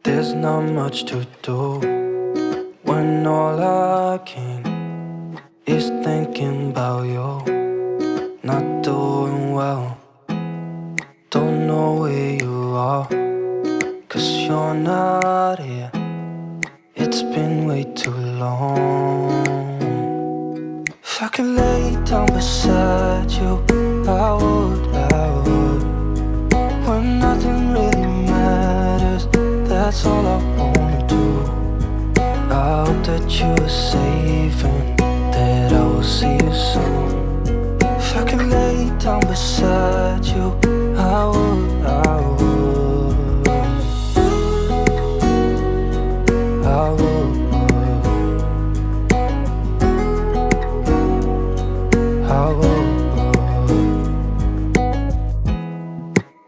There's not much to do when all I can is thinking about you. Not doing well, don't know where you are, 'cause you're not here. It's been way too long. If I could lay down beside you, I would. When nothing really matters, that's all I wanna do. I hope that you are safe and that I will see you soon. If I could lay down beside you, I would.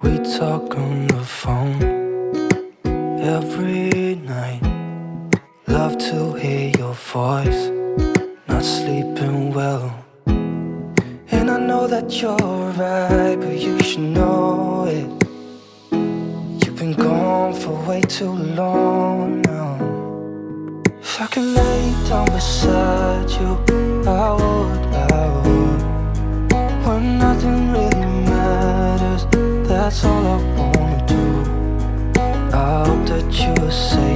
We talk on the phone every night. Love to hear your voice. Not sleeping well, and I know that you're right, but you should know it. You've been gone for way too long now. If I could lay down beside you, I would. When nothing really matters, that's all I wanna do. I hope that you are safe